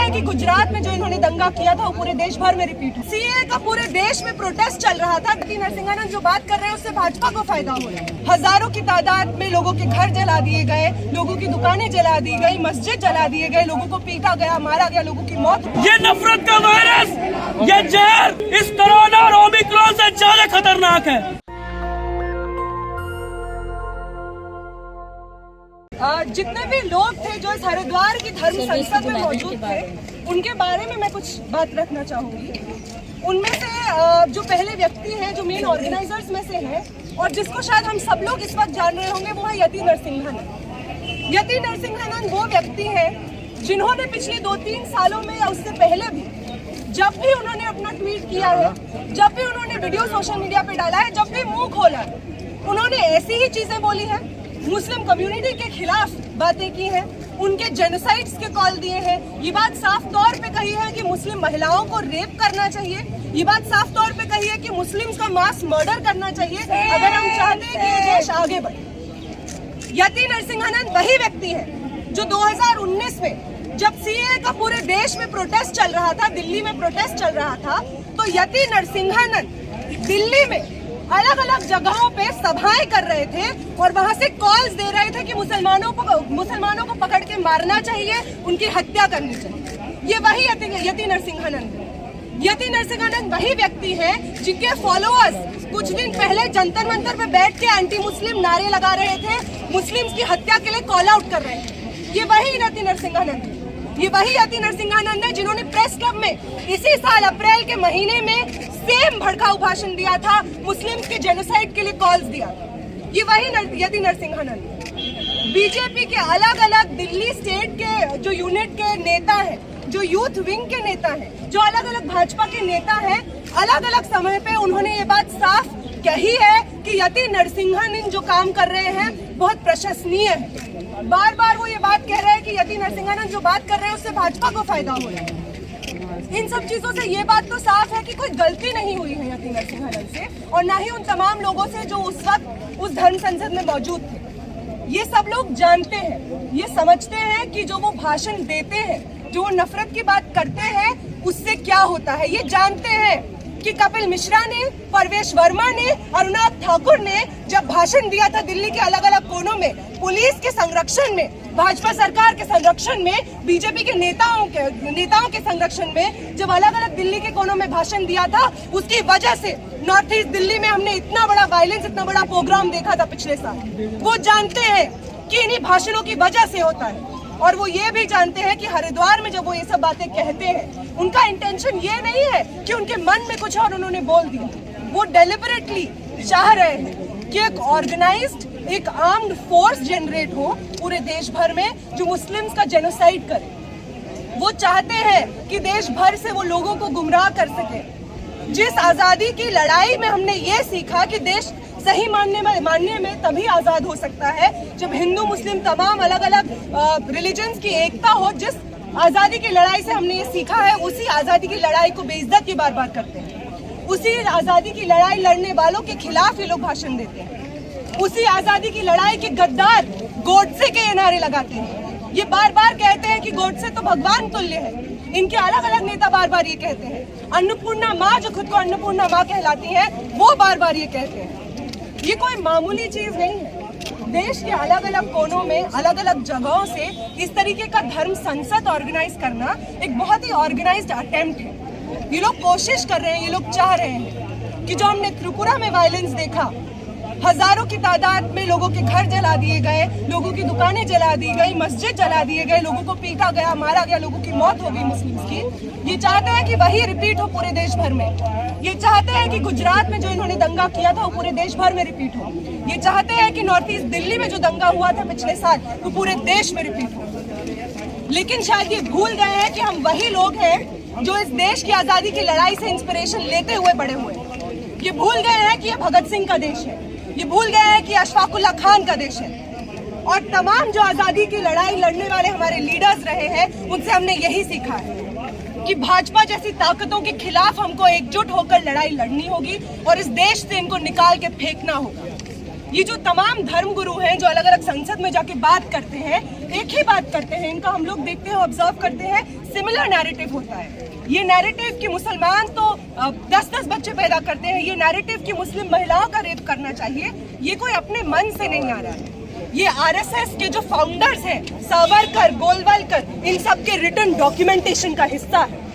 हैं कि गुजरात में जो इन्होंने दंगा किया था वो पूरे देश भर में रिपीट हो। सीए का पूरे देश में प्रोटेस्ट चल रहा था। नरसिंहानंद जो बात कर रहे हैं उससे भाजपा को फायदा हो रहा है। हजारों की तादाद में लोगों के घर जला दिए गए, लोगों की दुकानें जला दी गई, मस्जिद जला दिए गए, लोगों को पीटा गया, मारा गया, लोगों की मौत। ये नफरत का वायरस, ये जहर इस कोरोना और ओमिक्रॉन से ज्यादा खतरनाक है। जितने भी लोग थे जो इस हरिद्वार की धर्म संसद में मौजूद थे, उनके बारे में मैं कुछ बात रखना चाहूंगी। उनमें से जो पहले व्यक्ति हैं, जो मेन ऑर्गेनाइजर्स में से हैं और जिसको शायद हम सब लोग इस वक्त जान रहे होंगे, वो है यति नरसिंहानंद। यति नरसिंहानंद वो व्यक्ति हैं जिन्होंने पिछले 2-3 सालों में या उससे पहले भी जब भी उन्होंने अपना ट्वीट किया है, जब भी उन्होंने वीडियो सोशल मीडिया पे डाला है, जब भी मुंह खोला है, उन्होंने ऐसी ही चीजें बोली है। मुस्लिम कम्युनिटी के खिलाफ बातें की हैं, उनके जेनोसाइड्स के कॉल दिए हैं। ये बात साफ तौर पे कही है कि मुस्लिम महिलाओं को रेप करना चाहिए। ये बात साफ तौर पे कही है कि मुस्लिम्स का मास मर्डर करना चाहिए अगर हम चाहते हैं कि ये देश आगे बढ़े। यति नरसिंहानंद वही व्यक्ति है जो 2019 में जब सीए का पूरे देश में प्रोटेस्ट चल रहा था, दिल्ली में प्रोटेस्ट चल रहा था, तो यति नरसिंहानंद दिल्ली में अलग अलग जगहों पे सभाएं कर रहे थे और वहां से कॉल्स दे रहे थे कि मुसलमानों को पकड़ के मारना चाहिए, उनकी हत्या करनी चाहिए। ये वही यति नरसिंहानंद है। यति नरसिंहानंद वही व्यक्ति हैं जिनके फॉलोअर्स कुछ दिन पहले जंतर मंतर पे बैठ के एंटी मुस्लिम नारे लगा रहे थे, मुस्लिम्स की हत्या के लिए कॉल आउट कर रहे थे। ये वही यति नरसिंहानंद है। ये वही यति नरसिंहानंद है जिन्होंने प्रेस क्लब में इसी साल अप्रैल के महीने में सेम भड़काऊ भाषण दिया था, मुस्लिम्स के जेनोसाइड के लिए कॉल्स दिया। ये वही यति नरसिंहानंद। बीजेपी के अलग अलग दिल्ली स्टेट के जो यूनिट के नेता हैं, जो यूथ विंग के नेता हैं, जो अलग अलग भाजपा के नेता हैं, अलग अलग समय पे उन्होंने ये बात साफ कही है कि यति नरसिंहानंद जो काम कर रहे हैं बहुत प्रशंसनीय है। बार बार वो ये बात कह रहे हैं कि यति नरसिंहानंद जो बात कर रहे हैं उससे भाजपा को फायदा हो रहा है। इन सब चीजों से ये बात तो साफ है कि कोई गलती नहीं हुई है यति नरसिंहानंद से और ना ही उन तमाम लोगों से जो उस वक्त उस धर्म संसद में मौजूद थे। ये सब लोग जानते हैं, ये समझते हैं कि जो वो भाषण देते हैं, जो वो नफरत की बात करते हैं, उससे क्या होता है। ये जानते हैं कि कपिल मिश्रा ने, परवेश वर्मा ने, अरुणाभ ठाकुर ने जब भाषण दिया था दिल्ली के अलग अलग कोनों में, पुलिस के संरक्षण में, भाजपा सरकार के संरक्षण में, बीजेपी के नेताओं के संरक्षण में, जब अलग अलग दिल्ली के कोनों में भाषण दिया था, उसकी वजह से नॉर्थ ईस्ट दिल्ली में हमने इतना बड़ा वायलेंस, इतना बड़ा प्रोग्राम देखा था पिछले साल। वो जानते हैं कि इन्हीं भाषणों की वजह से होता है और वो ये भी जानते हैं कि हरिद्वार में जब वो ये सब बातें कहते हैं, उनका इंटेंशन ये नहीं है कि उनके मन में कुछ और उन्होंने बोल दिया। वो डेलिबरेटली चाह रहे हैं कि एक ऑर्गेनाइज्ड, एक आर्म्ड फोर्स जनरेट हो पूरे देश भर में जो मुस्लिम्स का जेनोसाइड करे। वो चाहते हैं कि देश भर से वो लोगों को गुमराह कर सके। जिस आजादी की लड़ाई में हमने ये सीखा कि देश सही मानने में तभी आजाद हो सकता है जब हिंदू मुस्लिम तमाम अलग अलग रिलीजन्स की एकता हो। जिस आजादी की लड़ाई से हमने ये सीखा है, उसी आजादी की लड़ाई को बेइज्जत बार बार करते हैं। उसी आजादी की लड़ाई लड़ने वालों के खिलाफ ये लोग भाषण देते हैं। उसी आजादी की लड़ाई के गद्दार गोडसे के नारे लगाते हैं। ये बार बार कहते हैं कि गोडसे तो भगवान तुल्य है। इनके अलग अलग नेता बार बार ये कहते हैं। अन्नपूर्णा माँ, जो खुद को अन्नपूर्णा माँ कहलाती है, वो बार बार ये कहते हैं। ये कोई मामूली चीज नहीं है। देश के अलग अलग कोनों में, अलग अलग जगहों से इस तरीके का धर्म संसद ऑर्गेनाइज करना एक बहुत ही ऑर्गेनाइज्ड अटेम्प्ट है। ये लोग कोशिश कर रहे हैं, ये लोग चाह रहे हैं कि जो हमने त्रिपुरा में वायलेंस देखा, हजारों की तादाद में लोगों के घर जला दिए गए, लोगों की दुकानें जला दी गई, मस्जिद जला दिए गए, लोगों को पीटा गया, मारा गया, लोगों की मौत हो गई मुस्लिम्स की। ये चाहते हैं कि वही रिपीट हो पूरे देश भर में। ये चाहते हैं कि गुजरात में जो इन्होंने दंगा किया था वो पूरे देश भर में रिपीट हो। ये चाहते हैं कि नॉर्थ ईस्ट दिल्ली में जो दंगा हुआ था पिछले साल वो पूरे देश में रिपीट हो। लेकिन शायद ये भूल गए हैं कि हम वही लोग हैं जो इस देश की आजादी की लड़ाई से इंस्पिरेशन लेते हुए बड़े हुए। ये भूल गए हैं कि ये भगत सिंह का देश है। ये भूल गए हैं कि अशफाकुल्ला खान का देश है। और तमाम जो आजादी की लड़ाई लड़ने वाले हमारे लीडर्स रहे हैं, उनसे हमने यही सीखा है कि भाजपा जैसी ताकतों के खिलाफ हमको एकजुट होकर लड़ाई लड़नी होगी और इस देश से इनको निकाल के फेंकना होगा। ये जो तमाम धर्म गुरु हैं जो अलग अलग संसद में जाके बात करते हैं, एक ही बात करते हैं, इनका हम लोग देखते हैं, ऑब्जर्व करते हैं, सिमिलर नैरेटिव होता है। ये नैरेटिव कि मुसलमान तो 10-10 बच्चे पैदा करते हैं, ये नैरेटिव कि मुस्लिम महिलाओं का रेप करना चाहिए, ये कोई अपने मन से नहीं आ रहा है। ये आरएसएस के जो फाउंडर्स हैं, सावरकर, गोलवलकर, इन सब के रिटन डॉक्यूमेंटेशन का हिस्सा है।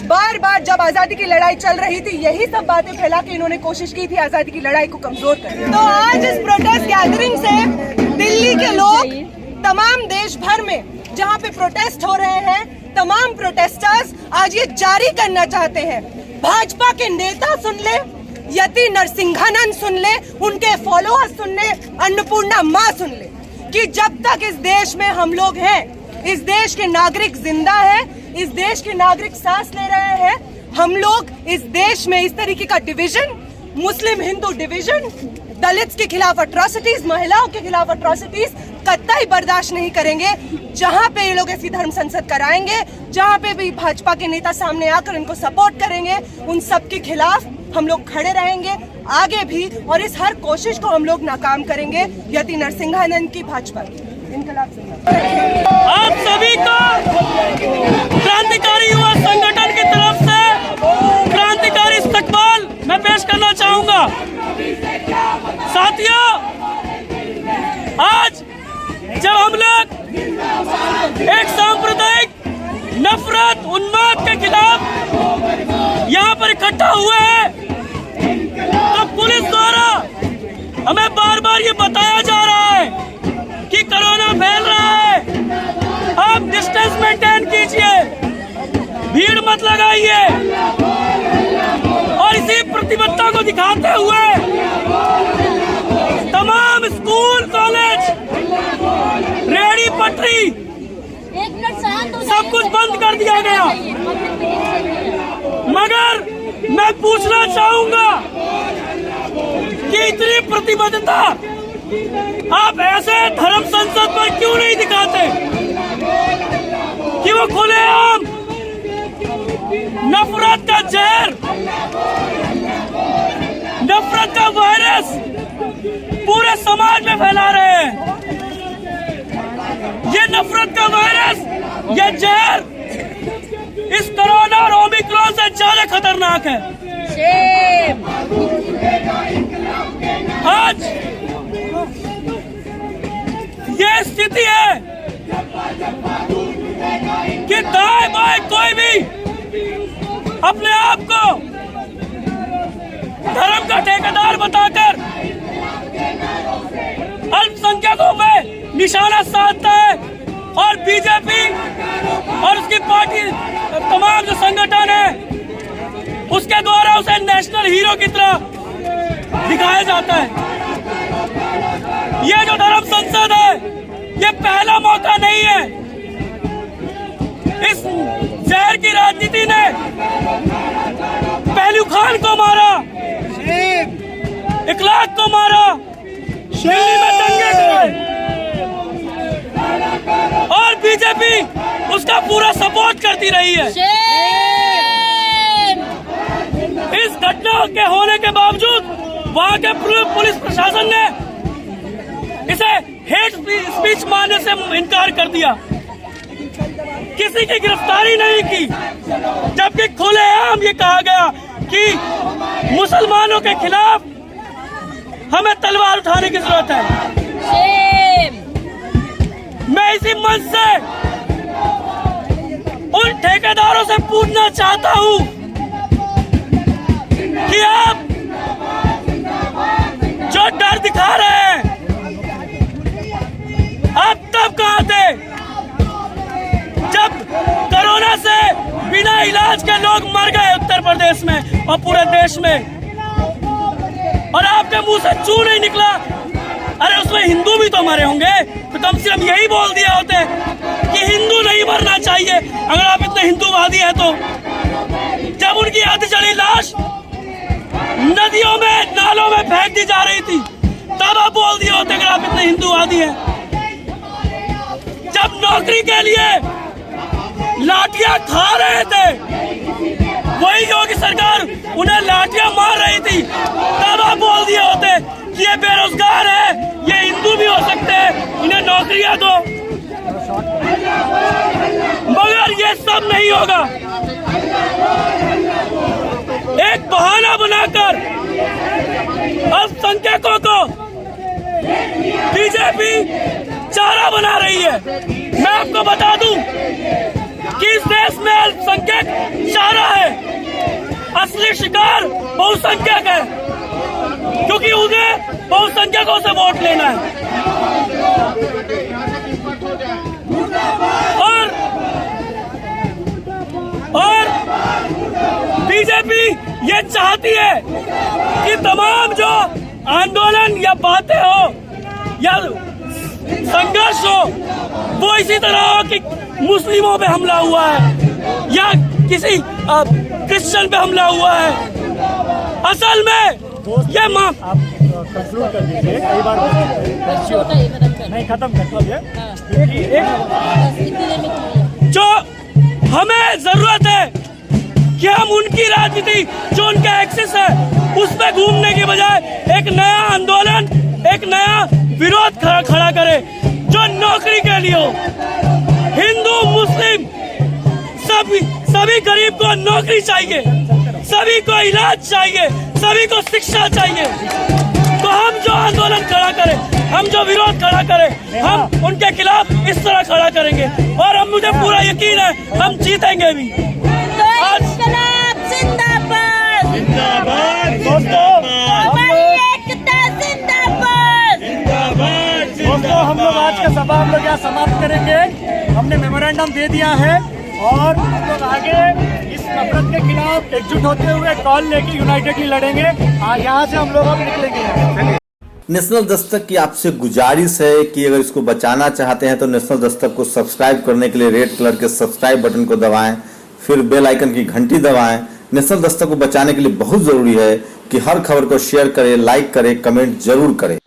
बार बार जब आजादी की लड़ाई चल रही थी, यही सब बातें फैला के इन्होंने कोशिश की थी आजादी की लड़ाई को कमजोर करने। तो आज इस प्रोटेस्ट गैदरिंग से दिल्ली के लोग तमाम देश भर में जहाँ पे प्रोटेस्ट हो रहे हैं, तमाम प्रोटेस्टर्स आज ये जारी करना चाहते हैं। भाजपा के नेता सुन ले, यति नरसिंहानंद सुन ले, उनके फॉलोअर्स सुन ले, अन्नपूर्णा माँ सुन ले, कि जब तक इस देश में हम लोग हैं, इस देश के नागरिक जिंदा है, इस देश के नागरिक सांस ले रहे हैं, हम लोग इस देश में इस तरीके का डिवीजन, मुस्लिम हिंदू डिवीजन, दलित्स के खिलाफ अट्रॉसिटीज, महिलाओं के खिलाफ अट्रॉसिटीज कतई बर्दाश्त नहीं करेंगे। जहां पे ये लोग ऐसी धर्म संसद कराएंगे, जहां पे भी भाजपा के नेता सामने आकर इनको सपोर्ट करेंगे, उन सब के खिलाफ हम लोग खड़े रहेंगे आगे भी, और इस हर कोशिश को हम लोग नाकाम करेंगे। यति नरसिंहानंद की भाजपा की इनकलाब जिंदाबाद। आप सभी को क्रांतिकारी युवा संगठन की तरफ से क्रांतिकारी इस्तकबाल मैं पेश करना चाहूंगा। साथियों, आज जब हम लोग एक सांप्रदायिक नफरत उन्माद के खिलाफ यहाँ पर इकट्ठा हुए हैं, तो पुलिस द्वारा हमें बार बार ये बताया जा रहा है कि कोरोना फैल रहा है, आप डिस्टेंस मेंटेन कीजिए, भीड़ मत लगाइए। और इसी प्रतिबद्धता को दिखाते हुए तमाम स्कूल, कॉलेज, रेहड़ी पटरी सब कुछ बंद कर दिया गया। मगर मैं पूछना चाहूंगा कि इतनी प्रतिबद्धता आप ऐसे धर्म संसद पर क्यों नहीं दिखाते कि वो खुलेआम नफरत का जहर, नफरत का वायरस पूरे समाज में फैला रहे हैं। ये नफरत का वायरस, ये जहर इस कोरोना और ओमिक्रॉन से ज्यादा खतरनाक है। आज ये स्थिति है कि दाएं बाएं कोई भी अपने आप को धर्म का ठेकेदार बताकर अल्पसंख्यकों में निशाना साधता है, और बीजेपी और उसकी पार्टी, तमाम जो संगठन है, उसके द्वारा उसे नेशनल हीरो की तरह दिखाया जाता है। ये जो धर्म संसद है, ये पहला मौका नहीं है। इस जहर की राजनीति ने पहलू खान को मारा, इखलाक को मारा, दिल्ली में दंगे कराए, और बीजेपी उसका पूरा सपोर्ट करती रही है। इस घटना के होने के बावजूद वहां के पुलिस प्रशासन ने इसे हेट स्पीच मानने से इनकार कर दिया, किसी की गिरफ्तारी नहीं की, जबकि खुलेआम ये कहा गया कि मुसलमानों के खिलाफ हमें तलवार उठाने की जरूरत है। मैं इसी मंच से उन ठेकेदारों से पूछना चाहता हूं कि आप जो डर दिखा रहे हैं, आप तब कहां थे जब कोरोना से बिना इलाज के लोग मर गए उत्तर प्रदेश में और पूरे देश में, और आपके मुंह से चू नहीं निकला? अरे उसमें हिंदू भी तो मरे होंगे, तो कम से कम यही बोल दिया होते कि हिंदू नहीं मरना चाहिए, अगर आप इतने हिंदूवादी हैं तो। जब उनकी आधी जली लाश नदियों में, नालों में फेंक दी जा रही थी, तब आप बोल दिए होते अगर आप इतने हिंदूवादी हैं। जब नौकरी के लिए लाठियां खा रहे थे, वही योगी सरकार उन्हें लाठियां मार रही थी, तब आप बोल दिए होते कि ये बेरोजगार है, ये हिंदू भी हो सकते हैं, इन्हें नौकरियां दो। मगर ये सब नहीं होगा। एक बहाना बनाकर अल्पसंख्यकों को बीजेपी चारा बना रही है। मैं आपको बता दूं कि इस देश में अल्पसंख्यक चारा है, असली शिकार बहुसंख्यक है, क्योंकि उन्हें बहुसंख्यकों से वोट लेना है। और बीजेपी ये चाहती है कि तमाम जो आंदोलन या बातें हो या संघर्ष हो वो इसी तरह हो कि मुस्लिमों पे हमला हुआ है या किसी क्रिश्चियन पे हमला हुआ है। असल में ये मां आप कंक्लूड कर दीजिए, कई बार नहीं खत्म कर दीजिए। जो हमें जरूरत है कि हम उनकी राजनीति जो उनका एक्सेस है उस पे घूमने के बजाय एक नया आंदोलन, एक नया विरोध खड़ा करे जो नौकरी के लिए हो। हिंदू मुस्लिम सभी गरीब को नौकरी चाहिए, सभी को इलाज चाहिए, सभी को शिक्षा चाहिए। तो हम जो आंदोलन खड़ा करें, हम जो विरोध खड़ा करें, हम उनके खिलाफ इस तरह खड़ा करेंगे और हम मुझे पूरा यकीन है हम जीतेंगे भी। दोस्तों हम लोग आज का सभा हम लोग यहाँ समाप्त करेंगे। हमने मेमोरेंडम दे दिया है और हम लोग आगे इस नफरत के खिलाफ एकजुट होते हुए कॉल लेके यूनाइटेडली लड़ेंगे। यहाँ से हम लोग अब निकलेंगे। नेशनल दस्तक की आपसे गुजारिश है कि अगर इसको बचाना चाहते हैं तो नेशनल दस्तक को सब्सक्राइब करने के लिए रेड कलर के सब्सक्राइब बटन को दबाएं, फिर बेल आइकन की घंटी दबाएं। नेशनल दस्तक को बचाने के लिए बहुत जरूरी है कि हर खबर को शेयर करें, लाइक करें, कमेंट जरूर करें।